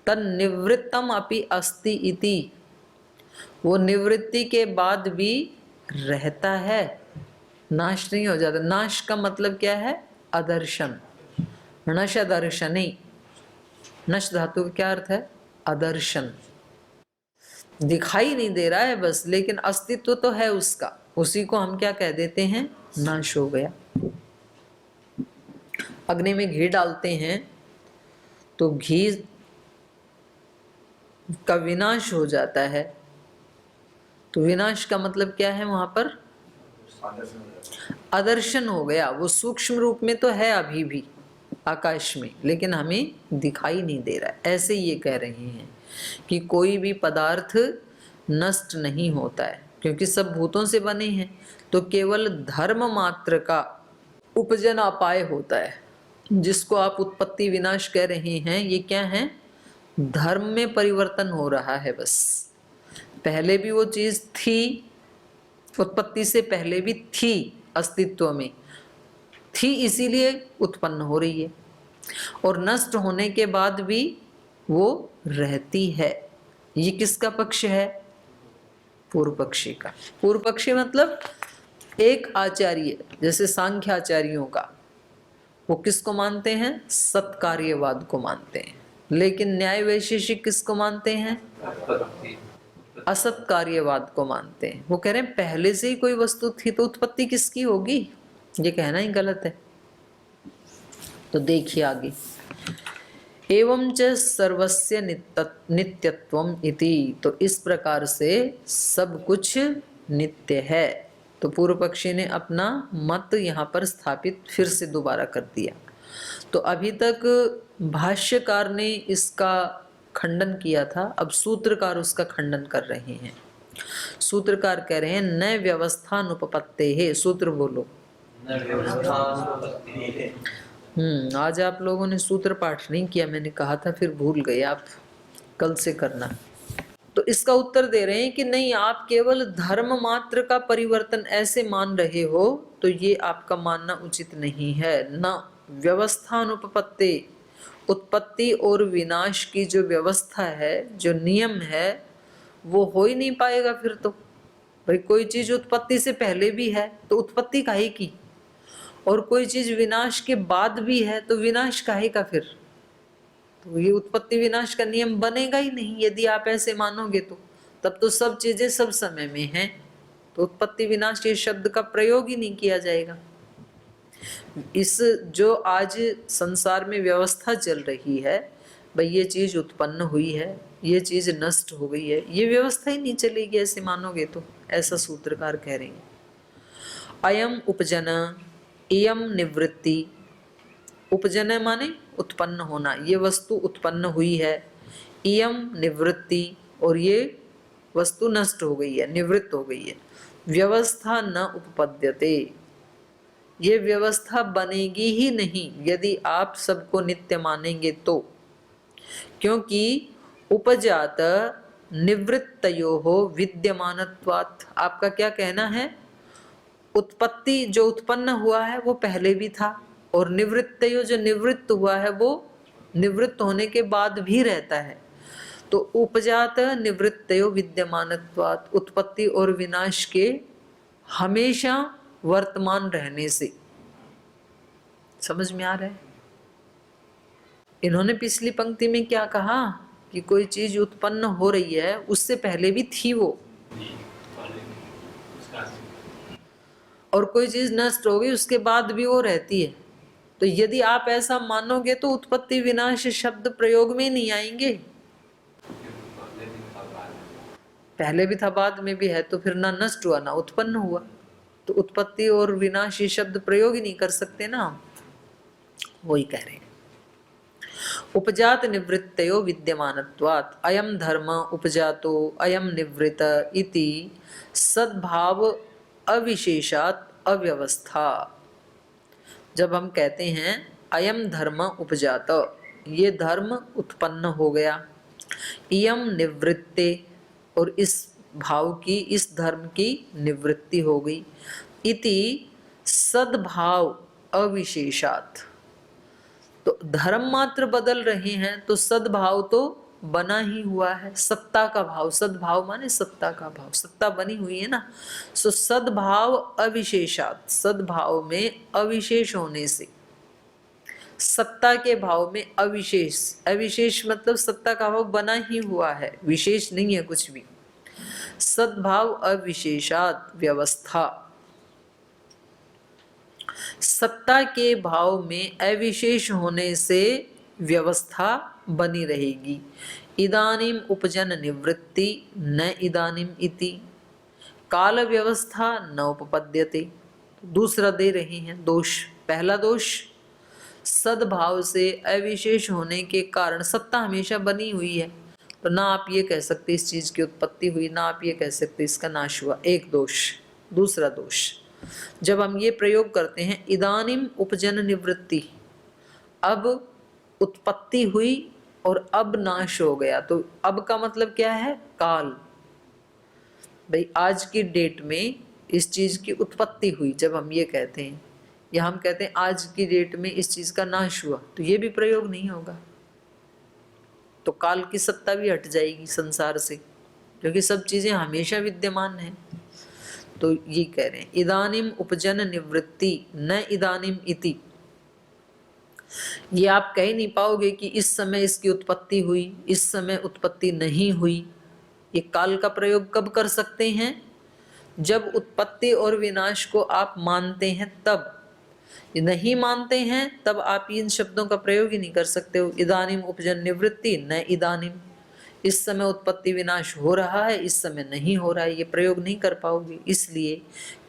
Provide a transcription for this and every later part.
तन्निवृत्तम अपि अस्ति इति, वो निवृत्ति के बाद भी रहता है, नाश नहीं हो जाता। नाश का मतलब क्या है? अदर्शन। नश दर्शनी, नश धातु का क्या अर्थ है? अदर्शन। दिखाई नहीं दे रहा है बस, लेकिन अस्तित्व तो है उसका, उसी को हम क्या कह देते हैं? नाश हो गया। अग्नि में घी डालते हैं तो घी का विनाश हो जाता है, तो विनाश का मतलब क्या है? वहां पर अदर्शन हो गया। वो सूक्ष्म रूप में तो है अभी भी आकाश में, लेकिन हमें दिखाई नहीं दे रहा है। ऐसे ये कह रहे हैं कि कोई भी पदार्थ नष्ट नहीं होता है, क्योंकि सब भूतों से बने हैं। तो केवल धर्म मात्र का उपजन अपाय होता है, जिसको आप उत्पत्ति विनाश कह रहे हैं। ये क्या है? धर्म में परिवर्तन हो रहा है बस। पहले भी वो चीज थी, उत्पत्ति से पहले भी थी, अस्तित्व में थी, इसीलिए उत्पन्न हो रही है, और नष्ट होने के बाद भी वो रहती है। ये किसका पक्ष है? पूर्व पक्षी का। पूर्व पक्षी मतलब एक आचार्य, जैसे सांख्य आचार्यों का, वो किसको मानते हैं? सत्कार्यवाद को मानते हैं। लेकिन न्याय वैशेषिक किसको मानते हैं? असत कार्यवाद को मानते हैं। वो कह रहे हैं पहले से ही कोई वस्तु थी तो उत्पत्ति किसकी होगी? ये कहना ही गलत है। तो देखिए आगे, एवं च सर्वस्य नित्यत्वम इति, तो इस प्रकार से सब कुछ नित्य है। तो पूर्व पक्षी ने अपना मत यहाँ पर स्थापित फिर से दोबारा कर दिया। तो अभी तक भाष्यकार ने इसका खंडन किया था, अब सूत्रकार उसका खंडन कर रहे हैं। सूत्रकार कह रहे हैं न व्यवस्था अनुपपत्ते है। सूत्र बोलो। आज आप लोगों ने सूत्र पाठ नहीं किया, मैंने कहा था, फिर भूल गए आप, कल से करना। तो इसका उत्तर दे रहे हैं कि नहीं, आप केवल धर्म मात्र का परिवर्तन ऐसे मान रहे हो, तो ये आपका मानना उचित नहीं है। न व्यवस्था अनुपपत्ते, उत्पत्ति और विनाश की जो व्यवस्था है, जो नियम है, वो हो ही नहीं पाएगा फिर तो। भाई कोई चीज उत्पत्ति से पहले भी है तो उत्पत्ति काहे की, और कोई चीज विनाश के बाद भी है तो विनाश काहे का फिर? तो ये उत्पत्ति विनाश का नियम बनेगा ही नहीं यदि आप ऐसे मानोगे। तो तब तो सब चीजें सब समय में हैं, तो उत्पत्ति विनाश ये शब्द का प्रयोग ही नहीं किया जाएगा। इस जो आज संसार में व्यवस्था चल रही है, भाई ये चीज उत्पन्न हुई है, ये चीज नष्ट हो गई है, ये व्यवस्था ही नहीं चलेगी ऐसे मानोगे तो। ऐसा सूत्रकार कह रहे हैं। अयम उपजन इयम निवृत्ति, उपजन माने उत्पन्न होना, ये वस्तु उत्पन्न हुई है। इयम निवृत्ति, और ये वस्तु नष्ट हो गई है, निवृत्त हो गई है। व्यवस्था न उपपद्यते, ये व्यवस्था बनेगी ही नहीं यदि आप सबको नित्य मानेंगे तो। क्योंकि उपजात निवृत्तयोः विद्यमानत्वात्, आपका क्या कहना है? उत्पत्ति जो उत्पन्न हुआ है वो पहले भी था, और निवृत्तयो जो निवृत्त हुआ है वो निवृत्त होने के बाद भी रहता है। तो उपजात निवृत्तयो विद्यमानत्वात्, उत्पत्ति और विनाश के हमेशा वर्तमान रहने से। समझ में आ रहा है? इन्होंने पिछली पंक्ति में क्या कहा कि कोई चीज उत्पन्न हो रही है, उससे पहले भी थी वो, और कोई चीज नष्ट हो गई उसके बाद भी वो रहती है। तो यदि आप ऐसा मानोगे तो उत्पत्ति विनाश शब्द प्रयोग में नहीं आएंगे। पहले भी था बाद में भी है, तो फिर ना नष्ट हुआ ना उत्पन्न हुआ, तो उत्पत्ति और विनाश ये शब्द प्रयोग ही नहीं कर सकते ना। वही कह रहे हैं। उपजात निवृत्तयो विद्यमानत्वात् अयम धर्म उपजातो अयम निवृत्त इति सद्भाव अविशेषात अव्यवस्था। जब हम कहते हैं अयम धर्म उपजात, ये धर्म उत्पन्न हो गया, इयम निवृत्ते, और इस भाव की, इस धर्म की निवृत्ति हो गई, इति सद्भाव अविशेषात, तो धर्म मात्र बदल रहे हैं तो सद्भाव तो बना ही हुआ है। सत्ता का भाव, सद्भाव माने सत्ता का भाव, सत्ता बनी हुई है ना। सो सद्भाव अविशेषात, सद्भाव में अविशेष होने से, सत्ता के भाव में अविशेष, अविशेष मतलब सत्ता का भाव बना ही हुआ है, विशेष नहीं है कुछ भी। सद्भाव अविशेषात व्यवस्था, सत्ता के भाव में अविशेष होने से व्यवस्था बनी रहेगी। इदानीम उपजन निवृत्ति न इदानीम इति, काल व्यवस्था न उपपद्यते। दूसरा दे रहे हैं दोष। पहला दोष, सद्भाव से अविशेष होने के कारण सत्ता हमेशा बनी हुई है, तो ना आप ये कह सकते इस चीज की उत्पत्ति हुई, ना आप ये कह सकते इसका नाश हुआ। एक दोष। दूसरा दोष, जब हम ये प्रयोग करते हैं इदानीम उपजन निवृत्ति, अब उत्पत्ति हुई और अब नाश हो गया, तो अब का मतलब क्या है? काल। भाई आज की डेट में इस चीज की उत्पत्ति हुई, जब हम ये कहते हैं, या हम कहते हैं आज की डेट में इस चीज का नाश हुआ, तो ये भी प्रयोग नहीं होगा। तो काल की सत्ता भी हट जाएगी संसार से, क्योंकि सब चीजें हमेशा विद्यमान हैं। तो ये कह रहे हैं इदानीम उपजन निवृत्ति न इदानीम इति। ये आप कह नहीं पाओगे कि इस समय इसकी उत्पत्ति हुई, इस समय उत्पत्ति नहीं हुई। ये काल का प्रयोग कब कर सकते हैं? जब उत्पत्ति और विनाश को आप मानते हैं तब। नहीं मानते हैं तब आप इन शब्दों का प्रयोग ही नहीं कर सकते हो। इदानीम उपजन निवृत्ति न इदानीम, इस समय उत्पत्ति विनाश हो रहा है, इस समय नहीं हो रहा है, ये प्रयोग नहीं कर पाओगे। इसलिए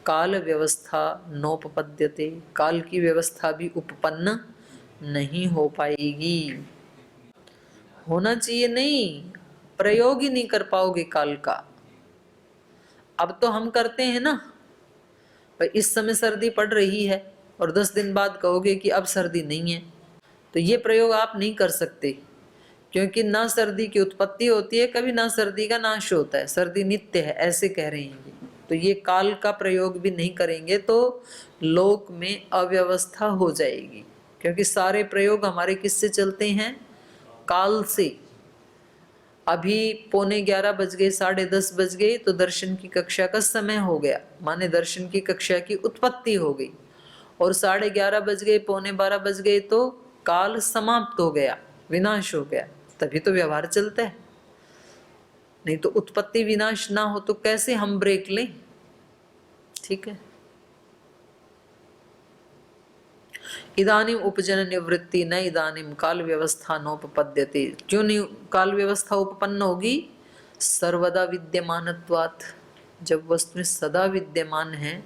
काल व्यवस्था नोपपद्यते, काल की व्यवस्था भी उपपन्न नहीं हो पाएगी। होना चाहिए नहीं, प्रयोग ही नहीं कर पाओगे काल का। अब तो हम करते हैं ना, भाई इस समय सर्दी पड़ रही है और 10 दिन बाद कहोगे कि अब सर्दी नहीं है, तो ये प्रयोग आप नहीं कर सकते, क्योंकि ना सर्दी की उत्पत्ति होती है कभी, ना सर्दी का नाश होता है, सर्दी नित्य है, ऐसे कह रहे हैं। तो ये काल का प्रयोग भी नहीं करेंगे तो लोक में अव्यवस्था हो जाएगी, क्योंकि सारे प्रयोग हमारे किससे चलते हैं? काल से। अभी 11:15 बज गए, 10:30 बज गए, तो दर्शन की कक्षा का समय हो गया, माने दर्शन की कक्षा की उत्पत्ति हो गई। और 11:30 बज गए, 11:45 बज गए, तो काल समाप्त हो गया, विनाश हो गया, तभी तो व्यवहार चलता है। नहीं तो उत्पत्ति विनाश ना हो तो कैसे हम ब्रेक लें? ठीक है। इदानीम उपजन निवृत्ति न इदानीम काल व्यवस्था नोपपद्यते। क्यों नहीं काल व्यवस्था उपपन्न होगी? सर्वदा विद्यमानत्वात्, जब वस्तु सदा विद्यमान है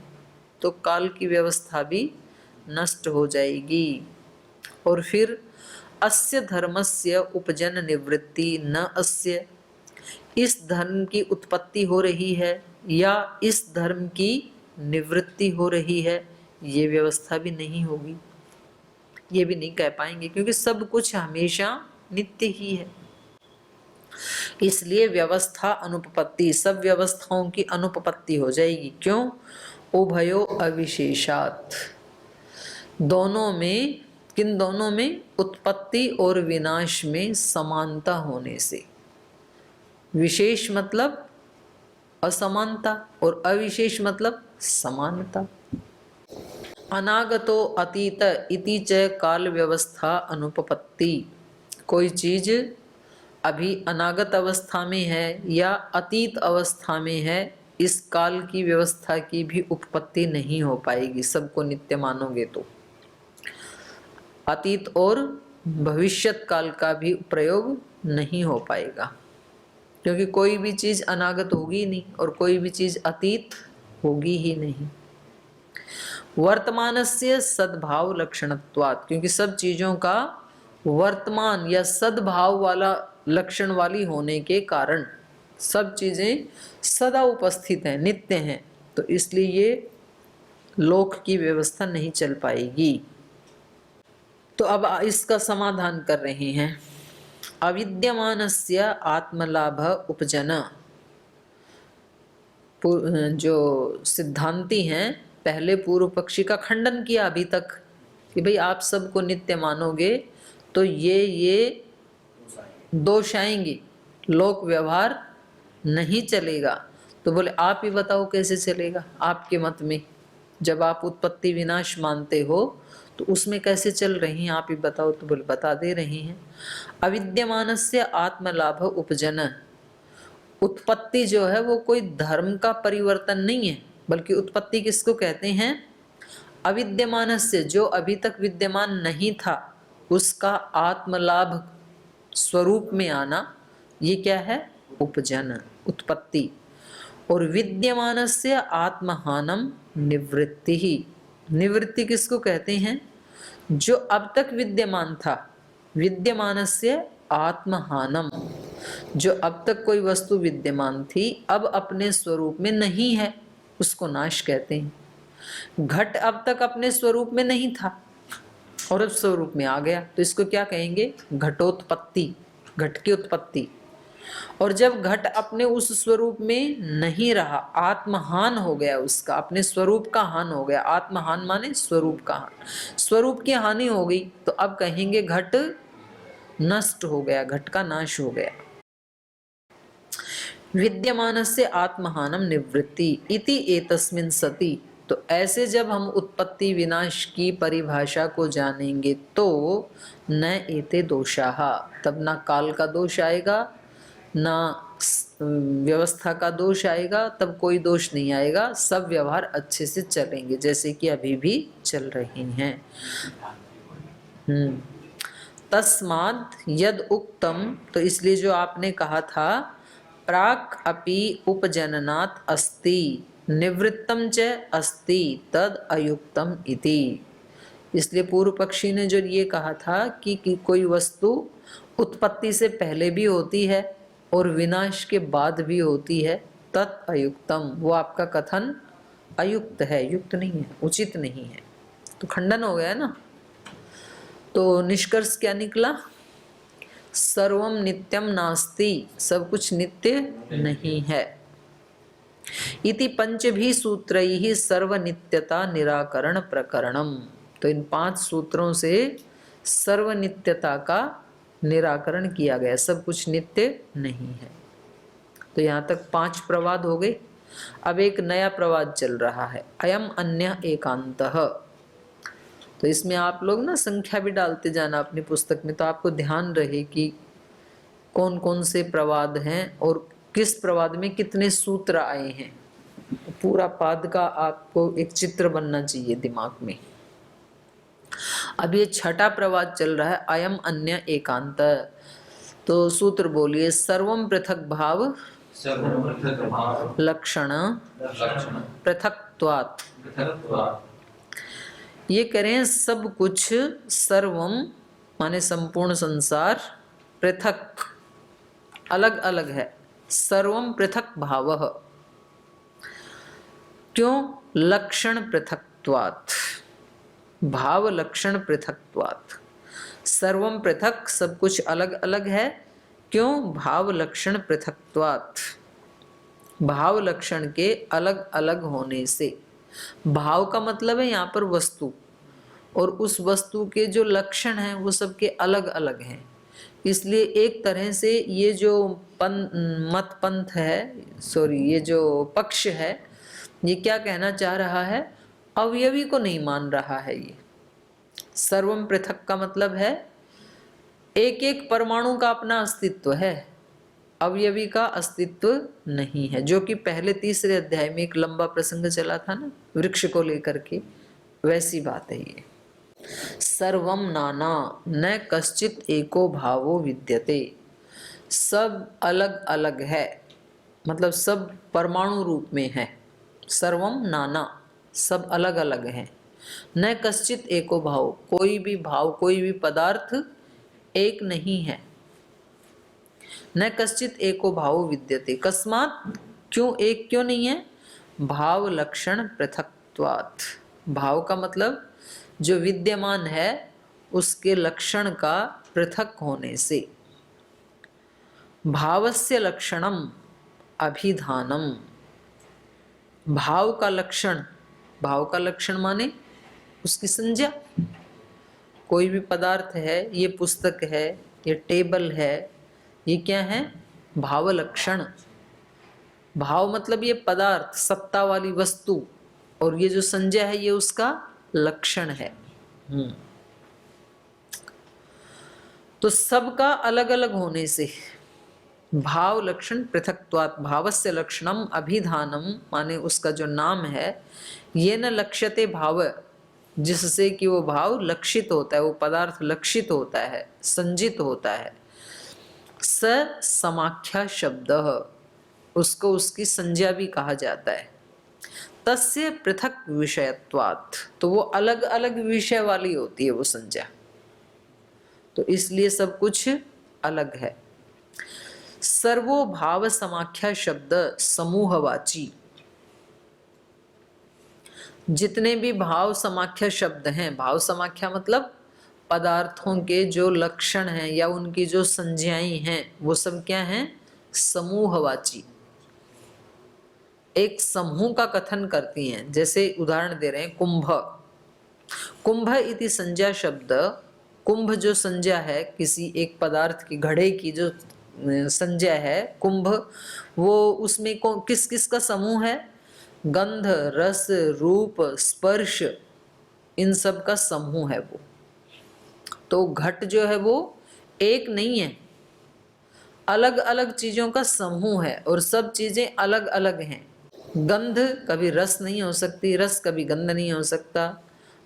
तो काल की व्यवस्था भी नष्ट हो जाएगी। और फिर अस्य धर्मस्य उपजन निवृत्ति न अस्य, इस धर्म की उत्पत्ति हो रही है या इस धर्म की निवृत्ति हो रही है, ये व्यवस्था भी नहीं होगी, ये भी नहीं कह पाएंगे, क्योंकि सब कुछ हमेशा नित्य ही है। इसलिए व्यवस्था अनुपपत्ति, सब व्यवस्थाओं की अनुपपत्ति हो जाएगी। क्यों? उभयो अविशेषात, दोनों में, किन दोनों में? उत्पत्ति और विनाश में समानता होने से। विशेष मतलब असमानता और अविशेष मतलब समानता। अनागतो अतीत इति च काल व्यवस्था अनुपपत्ति, कोई चीज अभी अनागत अवस्था में है या अतीत अवस्था में है, इस काल की व्यवस्था की भी उपपत्ति नहीं हो पाएगी, सबको नित्य मानोगे तो। अतीत और भविष्यत काल का भी प्रयोग नहीं हो पाएगा, क्योंकि कोई भी चीज अनागत होगी नहीं और कोई भी चीज अतीत होगी ही नहीं। वर्तमानस्य सद्भाव लक्षणत्वात्, क्योंकि सब चीजों का वर्तमान या सद्भाव वाला लक्षण वाली होने के कारण सब चीजें सदा उपस्थित हैं, नित्य हैं, तो इसलिए ये लोक की व्यवस्था नहीं चल पाएगी। तो अब इसका समाधान कर रहे हैं। अविद्यमानस्य आत्मलाभ उपजन, जो सिद्धांती हैं पहले पूर्व पक्षी का खंडन किया अभी तक कि भाई आप सबको नित्य मानोगे तो ये दोष आएंगे, लोक व्यवहार नहीं चलेगा। तो बोले आप ही बताओ कैसे चलेगा आपके मत में, जब आप उत्पत्ति विनाश मानते हो तो उसमें कैसे चल रही हैं आप ही बताओ। तो बोले बता दे रही हैं। अविद्यमानस्य आत्मलाभ उपजन, उत्पत्ति जो है वो कोई धर्म का परिवर्तन नहीं है, बल्कि उत्पत्ति किसको कहते हैं? अविद्यमानस्य, जो अभी तक विद्यमान नहीं था उसका आत्मलाभ स्वरूप में आना, ये क्या है? उपजन, उत्पत्ति। और विद्यमानस्य आत्महानम निवृत्ति ही, निवृत्ति किसको कहते हैं? जो अब तक विद्यमान था, विद्यमानस्य आत्महानम, जो अब तक कोई वस्तु विद्यमान थी अब अपने स्वरूप में नहीं है, उसको नाश कहते हैं। घट अब तक अपने स्वरूप में नहीं था और अब स्वरूप में आ गया, तो इसको क्या कहेंगे? घटोत्पत्ति, घट की उत्पत्ति। और जब घट अपने उस स्वरूप में नहीं रहा, आत्महान हो गया, उसका अपने स्वरूप का हान हो गया। आत्महान माने स्वरूप का हान, स्वरूप की हानि हो गई, तो अब कहेंगे घट नष्ट हो गया, घट का नाश हो गया। विद्यमानस्य आत्महानम निवृत्ति इति एतस्मिन् सति, तो ऐसे जब हम उत्पत्ति विनाश की परिभाषा को जानेंगे तो न एते दोषाः, तब ना काल का दोष आएगा, ना व्यवस्था का दोष आएगा, तब कोई दोष नहीं आएगा, सब व्यवहार अच्छे से चलेंगे जैसे कि अभी भी चल रहे हैं। तस्माद् यद उक्तम, तो इसलिए जो आपने कहा था, प्राक् अपि उपजननात् अस्ति निवृत्तम च अस्ति तद अयुक्तम इति, इसलिए पूर्व पक्षी ने जो ये कहा था कि कोई वस्तु उत्पत्ति से पहले भी होती है और विनाश के बाद भी होती है, तत् अयुक्तम, वो आपका कथन अयुक्त है, युक्त नहीं है, उचित नहीं है। तो खंडन हो गया ना। तो निष्कर्ष क्या निकला? सर्वम नित्यम नास्ति, सब कुछ नित्य नहीं है। इति पंचभी सूत्रैः सर्वनित्यता निराकरण प्रकरणम, तो इन 5 सूत्रों से सर्वनित्यता का निराकरण किया गया, सब कुछ नित्य नहीं है। तो यहाँ तक 5 प्रवाद हो गए। अब एक नया प्रवाद चल रहा है, अयम अन्य एकांतः। तो इसमें आप लोग ना संख्या भी डालते जाना अपनी पुस्तक में, तो आपको ध्यान रहे कि कौन कौन से प्रवाद हैं और किस प्रवाद में कितने सूत्र आए हैं। तो पूरा पाद का आपको एक चित्र बनना चाहिए दिमाग में। अब ये 6ठा प्रवाद चल रहा है, अयम अन्य एकांत। तो सूत्र बोलिए, सर्वम पृथक भाव लक्षण पृथक्त्वात्। ये करें सब कुछ, सर्वम माने संपूर्ण संसार, पृथक अलग अलग है, सर्वम पृथक भावः, क्यों? लक्षण पृथक्त्वात्, भाव लक्षण पृथक्त्वात्। सर्वम पृथक, सब कुछ अलग अलग है, क्यों? भाव लक्षण पृथक्त्वात्, भाव लक्षण के अलग अलग होने से। भाव का मतलब है यहाँ पर वस्तु, और उस वस्तु के जो लक्षण हैं वो सबके अलग अलग हैं। इसलिए एक तरह से ये जो मत पंथ है, ये जो पक्ष है, ये क्या कहना चाह रहा है? अवयवी को नहीं मान रहा है। ये सर्वम पृथक का मतलब है एक एक परमाणु का अपना अस्तित्व है, अवयवी का अस्तित्व नहीं है, जो कि पहले 3रे अध्याय में एक लंबा प्रसंग चला था ना वृक्ष को लेकर के, वैसी बात है ये। सर्वम नाना न कश्चित एको भावो विद्यते, सब अलग अलग है, मतलब सब परमाणु रूप में है। सर्वम नाना, सब अलग अलग है। न कश्चित एको भाव, कोई भी भाव, कोई भी पदार्थ एक नहीं है। न कश्चित एको भाव विद्यते, कस्मात्, क्यों एक क्यों नहीं है? भाव लक्षण पृथक्त्वात्, भाव का मतलब जो विद्यमान है उसके लक्षण का पृथक होने से। भावस्य लक्षणम अभिधानम, भाव का लक्षण, भाव का लक्षण माने उसकी संज्ञा। कोई भी पदार्थ है, ये पुस्तक है, ये टेबल है, ये क्या है? भाव लक्षण। भाव मतलब ये पदार्थ, सत्ता वाली वस्तु, और ये जो संज्ञा है ये उसका लक्षण है। तो सबका अलग अलग होने से भाव लक्षण पृथक्त्वात् भावस्य लक्षणम अभिधानम, माने उसका जो नाम है, ये न लक्ष्यते भाव, जिससे कि वो भाव लक्षित होता है, वो पदार्थ लक्षित होता है, संजित होता है। स समाख्या शब्द, उसको उसकी संज्ञा भी कहा जाता है। तस्य पृथक विषयत्वात्, तो वो अलग अलग विषय वाली होती है वो संज्ञा, तो इसलिए सब कुछ अलग है। सर्वो भाव समाख्या शब्द समूहवाची, जितने भी भाव समाख्या शब्द हैं, भाव समाख्या मतलब पदार्थों के जो लक्षण हैं या उनकी जो संज्ञाएं हैं, वो सब क्या हैं? समूहवाची, एक समूह का कथन करती हैं। जैसे उदाहरण दे रहे हैं, कुंभ, कुंभ इति संज्ञा शब्द, कुंभ जो संज्ञा है किसी एक पदार्थ की, घड़े की जो संज्ञा है कुंभ, वो उसमें किस किस का समूह है? गंध, रस, रूप, स्पर्श, इन सब का समूह है वो। तो घट जो है वो एक नहीं है, अलग अलग चीजों का समूह है, और सब चीजें अलग अलग हैं। गंध कभी रस नहीं हो सकती, रस कभी गंध नहीं हो सकता,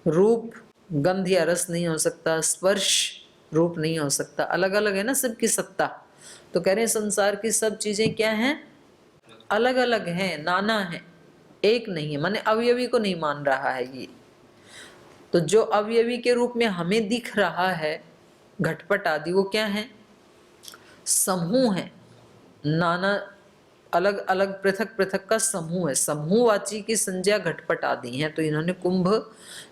रूप गंध या रस नहीं हो सकता, स्पर्श रूप नहीं हो सकता, अलग अलग है ना सबकी सत्ता। तो कह रहे हैं संसार की सब चीजें क्या हैं? अलग अलग हैं, नाना है, एक नहीं है, माने अवयवी को नहीं मान रहा है ये। तो जो अवयवी के रूप में हमें दिख रहा है घटपट आदि, वो क्या है? समूह है, नाना अलग अलग पृथक पृथक का समूह है। समूहवाची की संज्ञा घटपट आदि है। तो इन्होंने कुंभ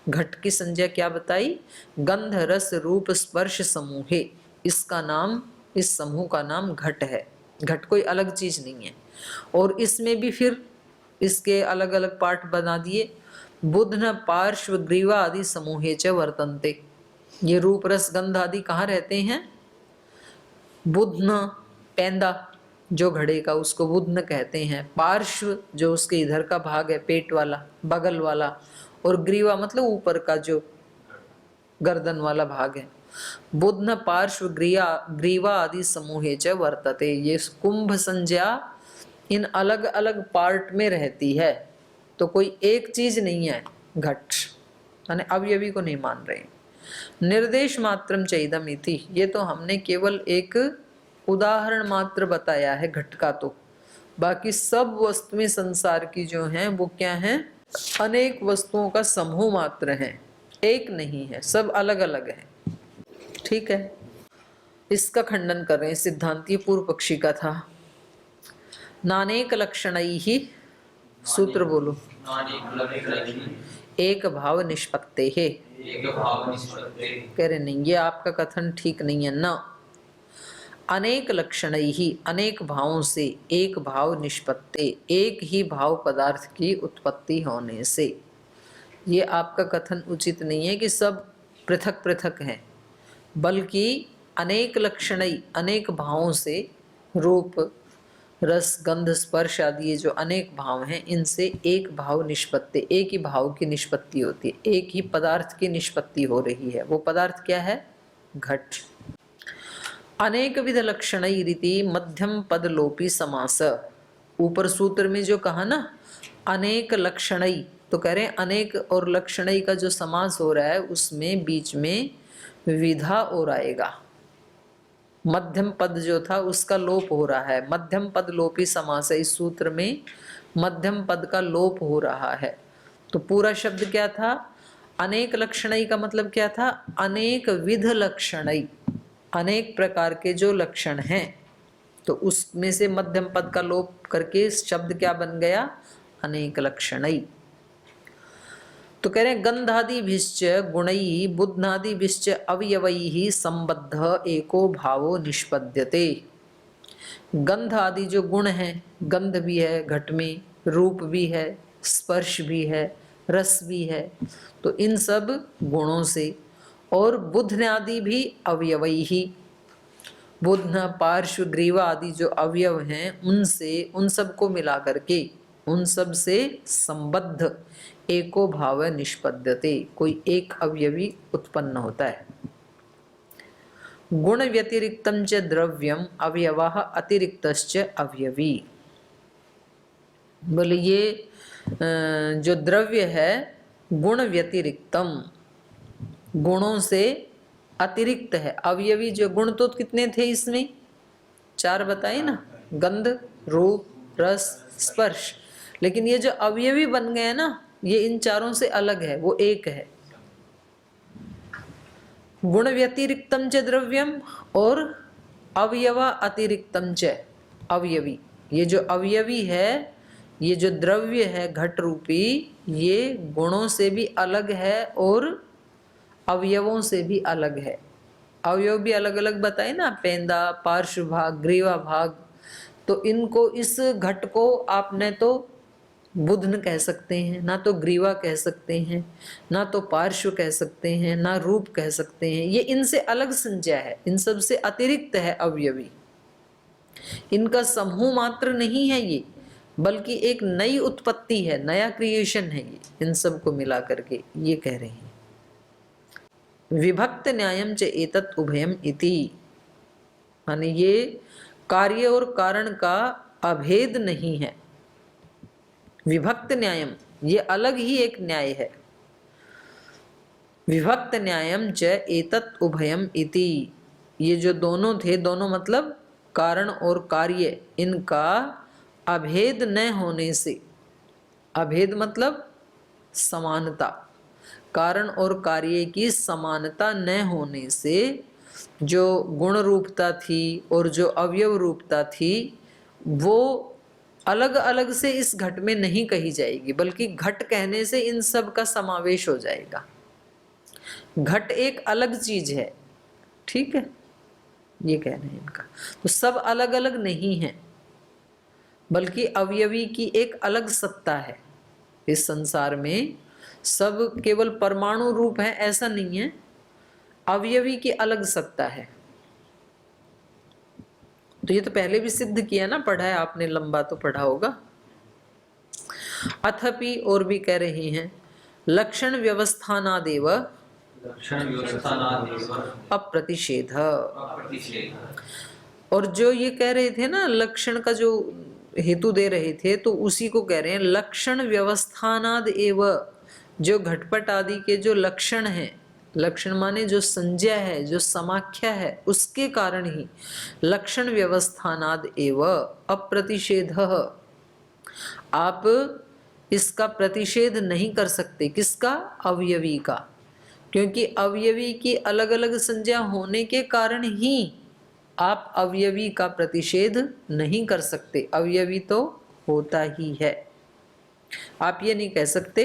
घट की संज्ञा क्या बताई? गंध, रस, रूप, स्पर्श समूहे, इसका नाम, इस समूह का नाम घट है। घट कोई अलग चीज नहीं है। और इसमें भी फिर इसके अलग अलग पार्ट बना दिए। बुध्न, पार्श्व, ग्रीवा आदि समूहे च वर्तन्ते, ये रूप रस गंध आदि कहाँ रहते हैं? बुध्न, पेंदा जो घड़े का, उसको बुध्न कहते हैं। पार्श्व जो उसके इधर का भाग है, पेट वाला, बगल वाला, और ग्रीवा मतलब ऊपर का जो गर्दन वाला भाग है। बुध्न, पार्श्व, ग्रीवा आदि समूहे च वर्तते, ये कुंभ संज्ञा इन अलग अलग पार्ट में रहती है। तो कोई एक चीज नहीं है घट, माने अवयवी को नहीं मान रहे। निर्देश मात्रम चैदम इति, ये तो हमने केवल एक उदाहरण मात्र बताया है घट का, तो बाकी सब वस्तुएं संसार की जो हैं वो क्या हैं? अनेक वस्तुओं का समूह मात्र है, एक नहीं है, सब अलग अलग है। ठीक है, इसका खंडन कर रहे हैं सिद्धांतीय पूर्व पक्षी का था। नानेक लक्षणैहि, सूत्र बोलो। एक भाव निष्पत्ते है, कह रहे नहीं, ये आपका कथन ठीक नहीं है ना। अनेक लक्षणैहि, अनेक भावों से, एक भाव निष्पत्ते, एक ही भाव पदार्थ की उत्पत्ति होने से, ये आपका कथन उचित नहीं है कि सब पृथक पृथक हैं, बल्कि अनेक लक्षणई, अनेक भावों से, रूप रस गंध स्पर्श आदि ये जो अनेक भाव हैं, इनसे एक भाव निष्पत्ति, एक ही भाव की निष्पत्ति होती है, एक ही पदार्थ की निष्पत्ति हो रही है। वो पदार्थ क्या है? घट। अनेक विध लक्षणई रीति मध्यम पद लोपी समास, ऊपर सूत्र में जो कहा ना अनेक लक्षणई, तो कह रहे हैं अनेक और लक्षणई का जो समास हो रहा है उसमें बीच में विधा और आएगा। मध्यम पद जो था उसका लोप हो रहा है, मध्यम पद लोपी समास है। इस सूत्र में मध्यम पद का लोप हो रहा है। तो पूरा शब्द क्या था? अनेक लक्षणई का मतलब क्या था? अनेक विध लक्षणई, अनेक प्रकार के जो लक्षण हैं, तो उसमें से मध्यम पद का लोप करके शब्द क्या बन गया? अनेक लक्षणई। तो कह रहे हैं गंधादिभिश्च गुणैः बुध्नादिभिश्च अवयवैः संबद्ध एको भावो निष्पद्यते। गंध आदि जो गुण हैं, गंध भी है घट में, रूप भी है, स्पर्श भी है, रस भी है, तो इन सब गुणों से, और बुध्न आदि भी अवयवैः, बुध्न, पार्श्व, ग्रीवा आदि जो अवयव हैं उनसे, उन सब को मिला करके, उन सब से संबद्ध एको भाव निष्पद्यते, कोई एक अवयवी उत्पन्न होता है। गुण व्यतिरिक्तम च द्रव्यम अवयवः अतिरिक्तश्च अवयवी। बोले ये जो द्रव्य है गुण व्यतिरिक्तम, गुणों से अतिरिक्त है। अवयवी जो गुण तो कितने थे इसमें, 4 बताए ना, गंध, रूप, रस, स्पर्श। लेकिन ये जो अवयवी बन गए ना, ये इन चारों से अलग है, वो एक है। गुण व्यतिरिक्तम च द्रव्यम और अवयवा अतिरिक्तम च अवयवी। ये जो अवयवी है, ये जो द्रव्य है घट रूपी, ये गुणों से भी अलग है और अवयवों से भी अलग है। अवयव भी अलग अलग बताए ना, पेंदा, पार्श्व भाग, ग्रीवा भाग। तो इनको, इस घट को आपने तो बुध्न कह सकते हैं, ना तो ग्रीवा कह सकते हैं, ना तो पार्श्व कह सकते हैं, ना रूप कह सकते हैं। ये इनसे अलग संज्ञा है, इन सब से अतिरिक्त है अवयवी। इनका समूह मात्र नहीं है ये, बल्कि एक नई उत्पत्ति है, नया क्रिएशन है ये, इन सब को मिला करके ये कह रहे हैं। विभक्त न्यायम च एतत् उभयम इति, माने ये कार्य और कारण का अभेद नहीं है। विभक्त न्यायम, ये अलग ही एक न्याय है। विभक्त न्यायम च एतत् उभयम इति, ये जो दोनों थे, दोनों मतलब कारण और कार्य, इनका अभेद न होने से, अभेद मतलब समानता, कारण और कार्य की समानता न होने से जो गुण रूपता थी और जो अवयव रूपता थी, वो अलग अलग से इस घट में नहीं कही जाएगी, बल्कि घट कहने से इन सब का समावेश हो जाएगा। घट एक अलग चीज है, ठीक है, ये कह रहे हैं इनका। तो सब अलग अलग नहीं है, बल्कि अवयवी की एक अलग सत्ता है। इस संसार में सब केवल परमाणु रूप है ऐसा नहीं है, अवयवी की अलग सत्ता है। तो ये तो पहले भी सिद्ध किया ना, पढ़ा है आपने, लंबा तो पढ़ा होगा। अथपि, और भी कह रहे हैं, लक्षण व्यवस्थानादेव अप्रतिषेध। और जो ये कह रहे थे ना, लक्षण का जो हेतु दे रहे थे, तो उसी को कह रहे हैं लक्षण व्यवस्थानाद एव, जो घटपट आदि के जो लक्षण हैं, लक्षण माने जो संज्ञा है, जो समाख्या है, उसके कारण ही लक्षण व्यवस्थानाद एव अप्रतिषेध। आप इसका प्रतिषेध नहीं कर सकते, किसका, अवयवी का, क्योंकि अवयवी की अलग अलग संज्ञा होने के कारण ही आप अवयवी का प्रतिषेध नहीं कर सकते। अवयवी तो होता ही है। आप ये नहीं कह सकते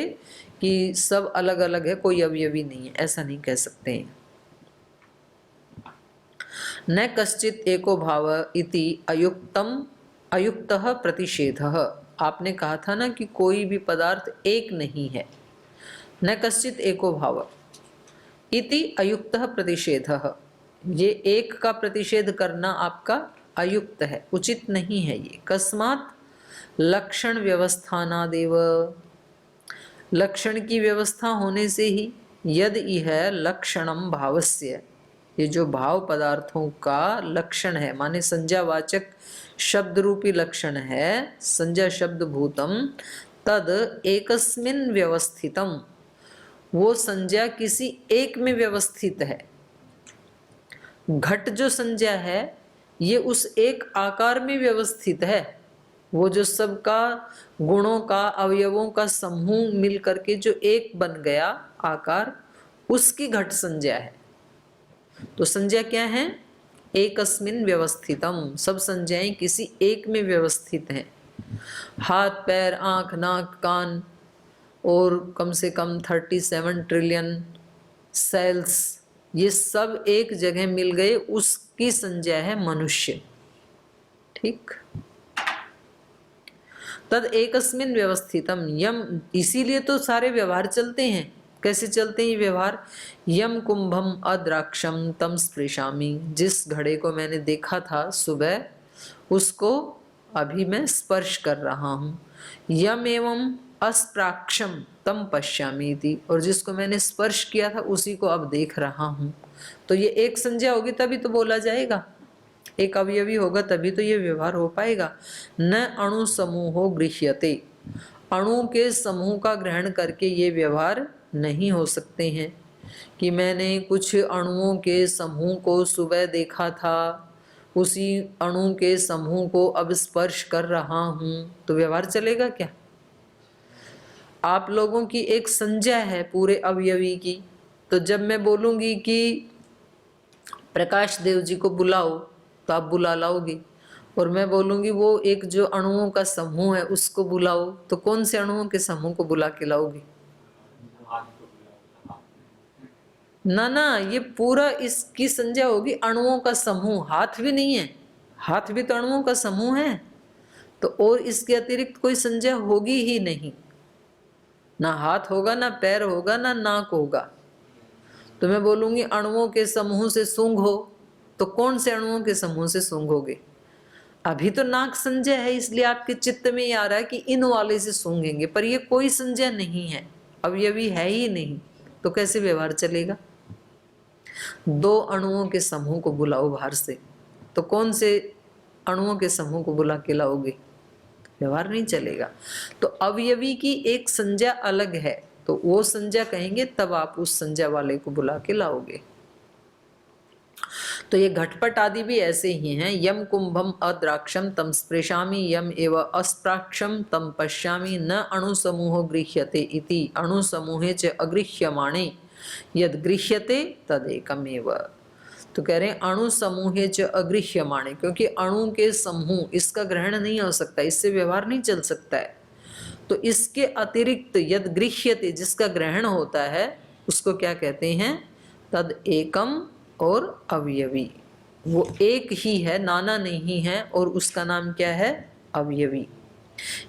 कि सब अलग अलग है, कोई अवयवी नहीं है, ऐसा नहीं कह सकते हैं। न कश्चित एको भाव इति अयुक्तम अयुक्तः प्रतिषेधः। आपने कहा था ना कि कोई भी पदार्थ एक नहीं है। न कश्चित एको भाव इति अयुक्तः प्रतिषेधः, ये एक का प्रतिषेध करना आपका अयुक्त है, उचित नहीं है ये। कस्मात् लक्षण व्यवस्थानादेव, लक्षण की व्यवस्था होने से ही, यद इह लक्षणम भावस्य, ये जो भाव पदार्थों का लक्षण है, माने संज्ञावाचक शब्द रूपी लक्षण है, संज्ञा शब्द भूतम, तद एकस्मिन् व्यवस्थितम, वो संज्ञा किसी एक में व्यवस्थित है। घट जो संज्ञा है ये उस एक आकार में व्यवस्थित है। वो जो सबका गुणों का, अवयवों का समूह मिल करके जो एक बन गया आकार, उसकी घट संज्ञा है। तो संज्ञा क्या है, एकस्मिन् व्यवस्थितम, सब संज्ञाएं किसी एक में व्यवस्थित हैं। हाथ, पैर, आंख, नाक, कान और कम से कम 37 ट्रिलियन सेल्स, ये सब एक जगह मिल गए, उसकी संज्ञा है मनुष्य। ठीक, तद एकस्मिन् व्यवस्थितम, यम, इसीलिए तो सारे व्यवहार चलते हैं। कैसे चलते हैं ये व्यवहार? यम कुंभम अद्राक्षम तम स्पृशामि, जिस घड़े को मैंने देखा था सुबह उसको अभी मैं स्पर्श कर रहा हूँ। यम एवं अस्प्राक्षम तम पश्यामि थी, और जिसको मैंने स्पर्श किया था उसी को अब देख रहा हूँ। तो ये एक संज्ञा होगी तभी तो बोला जाएगा, एक अवयवी होगा तभी तो ये व्यवहार हो पाएगा। न अणु समूहो गृह्यते, अणु के समूह का ग्रहण करके ये व्यवहार नहीं हो सकते हैं कि मैंने कुछ अणुओं के समूह को सुबह देखा था, उसी अणु के समूह को अब स्पर्श कर रहा हूं, तो व्यवहार चलेगा क्या? आप लोगों की एक संज्ञा है पूरे अवयवी की, तो जब मैं बोलूंगी कि प्रकाश देव जी को बुलाओ तो आप बुला लाओगे, और मैं बोलूंगी वो एक जो अणुओं का समूह है उसको बुलाओ, तो कौन से अणुओं के समूह को बुला के लाओगे? ना ना, ये पूरा इसकी संज्ञा होगी अणुओं का समूह, हाथ भी नहीं है, हाथ भी तो अणुओं का समूह है, तो और इसके अतिरिक्त कोई संज्ञा होगी ही नहीं, ना हाथ होगा, ना पैर होगा, ना नाक होगा। तो मैं बोलूंगी अणुओं के समूह से सूंघो, तो कौन से अणुओं के समूह से सूंघोगे? अभी तो नाक संज्ञा है, इसलिए आपके चित्त में ये आ रहा है कि इन वाले से सूंघेंगे, पर ये कोई संज्ञा नहीं है, अवयवी है ही नहीं, तो कैसे व्यवहार चलेगा? दो अणुओं के समूह को बुलाओ बाहर से, तो कौन से अणुओं के समूह को बुला के लाओगे? व्यवहार नहीं चलेगा। तो अवयवी की एक संज्ञा अलग है, तो वो संज्ञा कहेंगे तब आप उस संज्ञा वाले को बुला के लाओगे। तो ये घटपट आदि भी ऐसे ही हैं। यम कुंभम अद्राक्षम तम स्पृशामि यम एव अस्प्राक्षम तम पश्यामि न अणु समूहो गृह्यते इति अणु समूहे च अगृह्यमाणे यद गृह्यते तदेकमेव। तो कह रहे हैं अणु समूहे च अगृह्यमाणे, क्योंकि अणु के समूह इसका ग्रहण नहीं हो सकता, इससे व्यवहार नहीं चल सकता है। तो इसके अतिरिक्त यद गृह्यते, जिसका ग्रहण होता है, उसको क्या कहते हैं? तद एकम, और अवयवी। वो एक ही है, नाना नहीं है, और उसका नाम क्या है? अवयवी।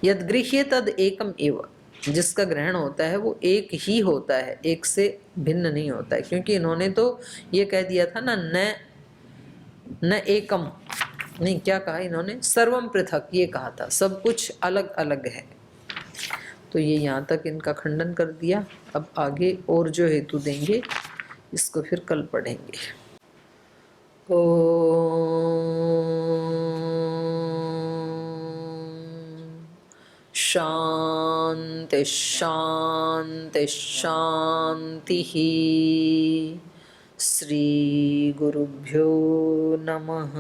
यद गृह्य तद एकम एव, जिसका ग्रहण होता है वो एक ही होता है, एक से भिन्न नहीं होता है, क्योंकि इन्होंने तो ये कह दिया था ना, न एकम नहीं, क्या कहा इन्होंने? सर्वम पृथक, ये कहा था, सब कुछ अलग अलग है। तो ये यहाँ तक इनका खंडन कर दिया। अब आगे और जो हेतु देंगे इसको फिर कल पढ़ेंगे। शांति शांति शांति। श्री गुरुभ्यो नमः।